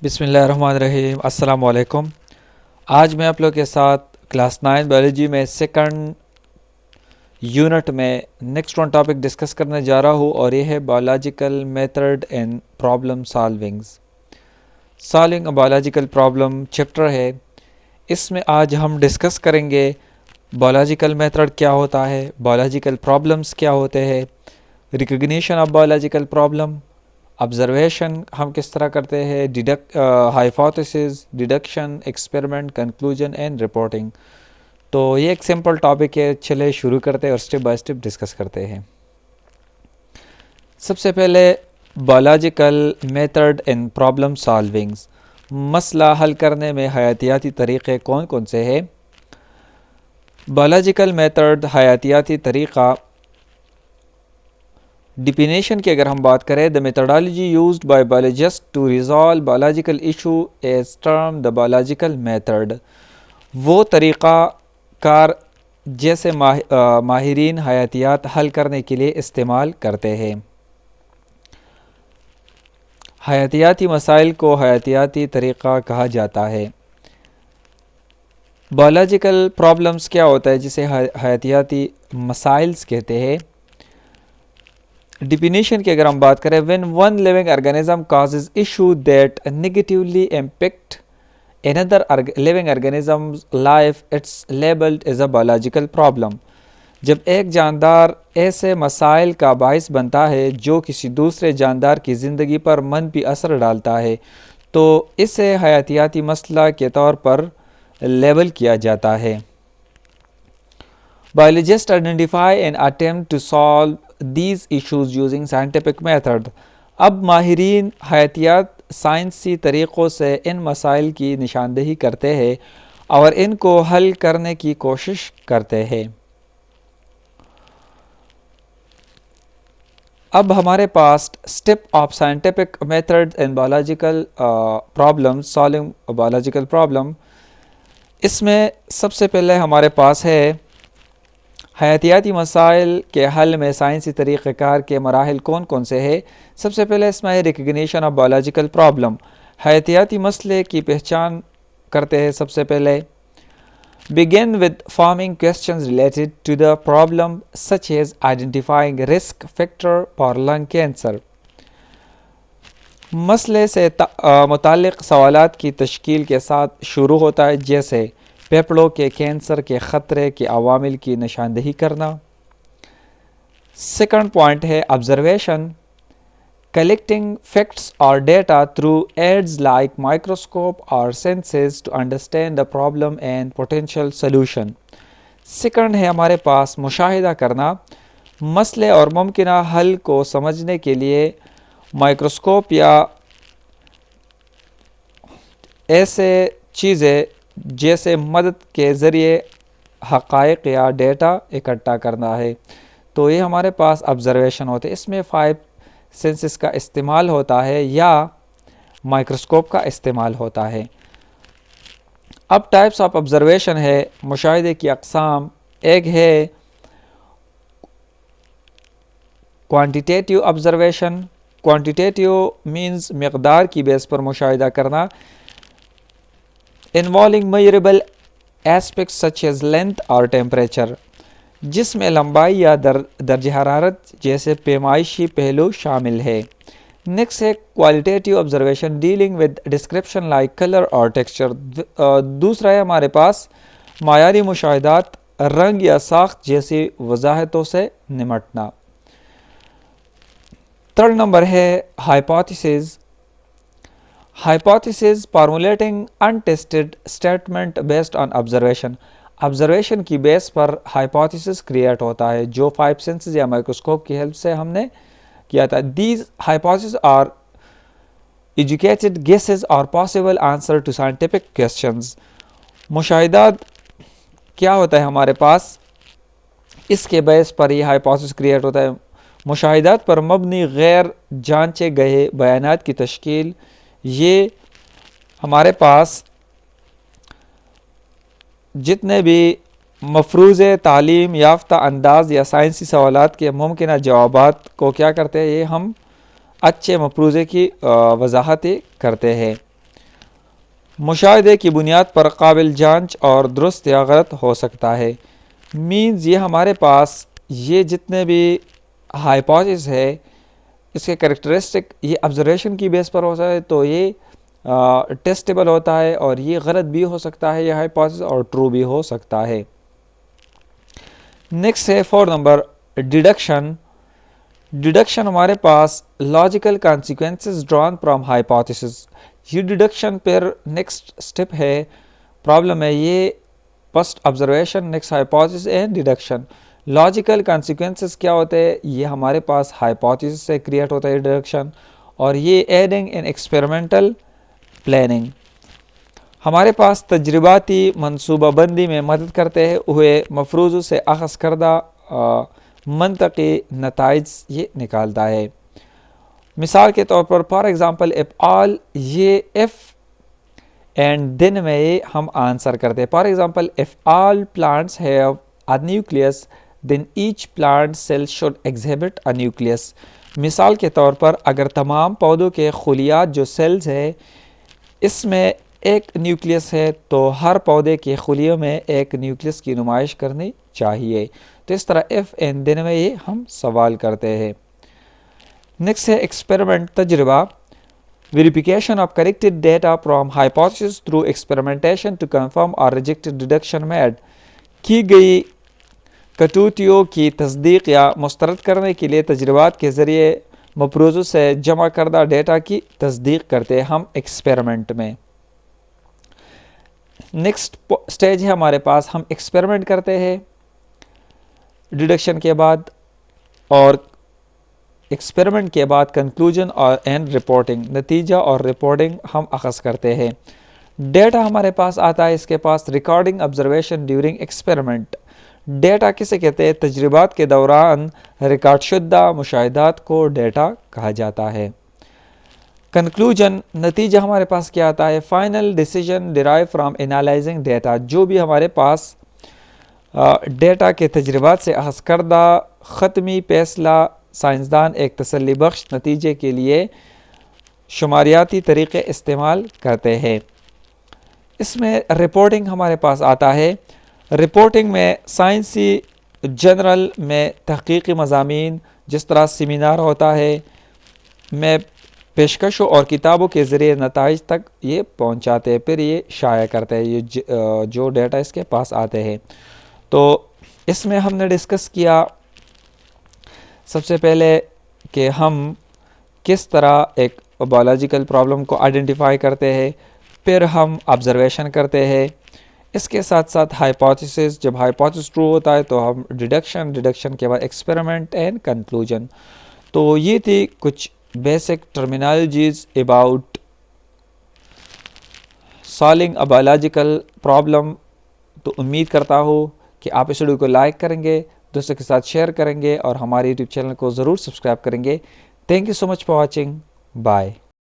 بسم اللہ الرحمن الرحیم۔ السلام علیکم۔ آج میں آپ لوگ کے ساتھ کلاس 9 بایولوجی میں سیکنڈ یونٹ میں نیکسٹ ون ٹاپک ڈسکس کرنے جا رہا ہوں، اور یہ ہے biological method and problem solving a biological problem chapter ہے۔ اس میں آج ہم ڈسکس کریں گے بایولوجیکل میتھڈ کیا ہوتا ہے، بایولوجیکل پرابلمس کیا ہوتے ہیں، recognition of biological problem, observation ہم کس طرح کرتے ہیں، hypothesis, deduction, experiment, conclusion and reporting. تو یہ ایک سمپل ٹاپک ہے، چلے شروع کرتے ہیں اور اسٹیپ بائی اسٹیپ ڈسکس کرتے ہیں۔ سب سے پہلے بایولوجیکل میتھڈ ان پرابلم سالونگز، مسئلہ حل کرنے میں حیاتیاتی طریقے کون کون سے ہیں؟ بایولوجیکل میتھڈ حیاتیاتی طریقہ ڈیفینیشن کی اگر ہم بات کریں، the methodology used by biologist to resolve biological issue is term the biological method, وہ طریقہ کار جیسے ماہرین حیاتیات حل کرنے کے لیے استعمال کرتے ہیں۔ حیاتیاتی مسائل کو حیاتیاتی طریقہ کہا جاتا ہے۔ بایولوجیکل پرابلمس کیا ہوتا ہے جسے حیاتیاتی مسائلز کہتے ہیں؟ ڈیفینیشن کی اگر ہم بات کریں، when one living organism causes issue that negatively impact another living organism's life, it's labeled as a biological problem۔ جب ایک جاندار ایسے مسائل کا باعث بنتا ہے جو کسی دوسرے جاندار کی زندگی پر منفی اثر ڈالتا ہے، تو اسے حیاتیاتی مسئلہ کے طور پر لیبل کیا جاتا ہے۔ Biologists identify and attempt to solve these issues using scientific method۔ اب ماہرین حیاتیات سائنسی طریقوں سے ان مسائل کی نشاندہی کرتے ہیں اور ان کو حل کرنے کی کوشش کرتے ہیں۔ اب ہمارے پاس step of scientific method in biological problem solving biological problem, اس میں سب سے پہلے ہمارے پاس ہے حیاتیاتی مسائل کے حل میں سائنسی طریقہ کار کے مراحل کون کون سے ہیں۔ سب سے پہلے اس میں ہے ریکگنیشن آف بایولوجیکل پرابلم، حیاتیاتی مسئلے کی پہچان کرتے ہیں۔ سب سے پہلے begin with forming questions related to the problem such as identifying risk factor for lung cancer۔ مسئلے سے متعلق سوالات کی تشکیل کے ساتھ شروع ہوتا ہے، جیسے پھیپھڑوں کے کینسر کے خطرے کے عوامل کی نشاندہی کرنا۔ سیکنڈ پوائنٹ ہے آبزرویشن، کلیکٹنگ فیکٹس اور data through aids like microscope اور senses to understand the problem and potential solution. Second ہے ہمارے پاس مشاہدہ کرنا، مسئلے اور ممکنہ حل کو سمجھنے کے لیے مائکروسکوپ یا ایسے چیزیں جیسے مدد کے ذریعے حقائق یا ڈیٹا اکٹھا کرنا ہے۔ تو یہ ہمارے پاس آبزرویشن ہوتے ہیں، اس میں 5 سینسز کا استعمال ہوتا ہے یا مائکروسکوپ کا استعمال ہوتا ہے۔ اب ٹائپس آف آبزرویشن ہے، مشاہدے کی اقسام۔ ایک ہے کوانٹیٹیو آبزرویشن، کوانٹیٹیو مینز مقدار کی بیس پر مشاہدہ کرنا، involving measurable aspects such as length اور temperature، جس میں لمبائی یا درجہ حرارت جیسے پیمائشی پہلو شامل ہے۔ نیکسٹ ہے qualitative observation dealing with description like color اور texture۔ دوسرا ہے ہمارے پاس معیاری مشاہدات، رنگ یا ساخت جیسی وضاحتوں سے نمٹنا۔ تھرڈ نمبر ہے hypothesis، hypothesis formulating untested statement based on observation۔ observation کی بیس پر hypothesis کریٹ ہوتا ہے جو 5 senses یا مائکروسکوپ کی ہیلپ سے ہم نے کیا تھا۔ These hypotheses are educated guesses or possible answer to scientific questions۔ مشاہدات کیا ہوتا ہے ہمارے پاس، اس کے بیس پر یہ hypothesis کریٹ ہوتا ہے۔ مشاہدات پر مبنی غیر جانچے گئے بیانات کی تشکیل، یہ ہمارے پاس جتنے بھی مفروضے تعلیم یافتہ انداز یا سائنسی سوالات کے ممکنہ جوابات کو کیا کرتے ہیں، یہ ہم اچھے مفروضے کی وضاحت کرتے ہیں۔ مشاہدے کی بنیاد پر قابل جانچ اور درست یا غلط ہو سکتا ہے. مینز یہ ہمارے پاس یہ جتنے بھی ہائپوتھیسس ہے اس کے کریکٹرسٹک یہ آبزرویشن کی بیس پر ہوتا ہے تو یہ ٹیسٹیبل ہوتا ہے، اور یہ غلط بھی ہو سکتا ہے یہ ہائپوتھیسس اور ٹرو بھی ہو سکتا ہے. نیکسٹ ہے 4 نمبر ڈیڈکشن. ڈیڈکشن ہمارے پاس logical consequences drawn from hypothesis. یہ ڈیڈکشن پھر نیکسٹ اسٹیپ ہے پرابلم میں یہ first observation next hypothesis and deduction. Logical consequences کیا ہوتے ہیں؟ یہ ہمارے پاس ہائپوتھیسس سے کریٹ ہوتا ہے ڈیڈکشن، اور یہ ایڈنگ ان ایکسپیریمنٹل پلاننگ ہمارے پاس تجرباتی منصوبہ بندی میں مدد کرتے ہوئے مفروضوں سے اخذ کردہ منطقی نتائج یہ نکالتا ہے. مثال کے طور پر فار ایگزامپل اف آل، یہ ایف اینڈ دین میں ہم آنسر کرتے ہیں. For example of all plants have a nucleus then each plant cell should exhibit a nucleus. مثال کے طور پر اگر تمام پودوں کے خلیات جو سیلز ہے اس میں ایک نیوکلیس ہے تو ہر پودے کے خلیوں میں ایک نیوکلیس کی نمائش کرنی چاہیے. تو اس طرح ایف اینڈ دین میں یہ ہم سوال کرتے ہیں. نیکسٹ ہے ایکسپیریمنٹ تجربہ. Verification of corrected data from hypothesis through experimentation to confirm or reject deduction made. کی گئی کٹوتیوں کی تصدیق یا مسترد کرنے کے لیے تجربات کے ذریعے مفروضوں سے جمع کردہ ڈیٹا کی تصدیق کرتے ہیں ہم ایکسپیریمنٹ میں. نیکسٹ سٹیج ہے ہمارے پاس ہم ایکسپیریمنٹ کرتے ہیں ڈیڈکشن کے بعد، اور ایکسپیریمنٹ کے بعد کنکلوژن اور اینڈ رپورٹنگ، نتیجہ اور رپورٹنگ ہم اخذ کرتے ہیں. ڈیٹا ہمارے پاس آتا ہے، اس کے پاس recording observation during experiment. Data کسے کہتے ہیں؟ تجربات کے دوران ریکارڈ شدہ مشاہدات کو ڈیٹا کہا جاتا ہے. کنکلوژن، نتیجہ ہمارے پاس کیا آتا ہے؟ Final decision derive from analysing data. جو بھی ہمارے پاس ڈیٹا کے تجربات سے اخذ کردہ ختمی فیصلہ سائنسدان ایک تسلی بخش نتیجے کے لیے شماریاتی طریقے استعمال کرتے ہیں. اس میں رپورٹنگ ہمارے پاس آتا ہے. رپورٹنگ میں سائنسی جرنل میں تحقیقی مضامین جس طرح سیمینار ہوتا ہے میں پیشکشوں اور کتابوں کے ذریعے نتائج تک یہ پہنچاتے ہیں، پھر یہ شائع کرتے ہیں یہ جو ڈیٹا اس کے پاس آتے ہیں. تو اس میں ہم نے ڈسکس کیا سب سے پہلے کہ ہم کس طرح ایک بایولوجیکل پرابلم کو آئیڈینٹیفائی کرتے ہیں، پھر ہم آبزرویشن کرتے ہیں. اس کے ساتھ ساتھ ہائپوتھیسس، جب ہائپوتھیسس ٹرو ہوتا ہے تو ہم ڈیڈکشن کے بعد ایکسپیریمنٹ اینڈ کنکلوژن. تو یہ تھی کچھ basic terminologies about solving a biological problem. تو امید کرتا ہوں کہ آپ اس ویڈیو کو لائک کریں گے، دوستوں کے ساتھ شیئر کریں گے، اور ہمارے یوٹیوب چینل کو ضرور سبسکرائب کریں گے. Thank you so much for watching. Bye.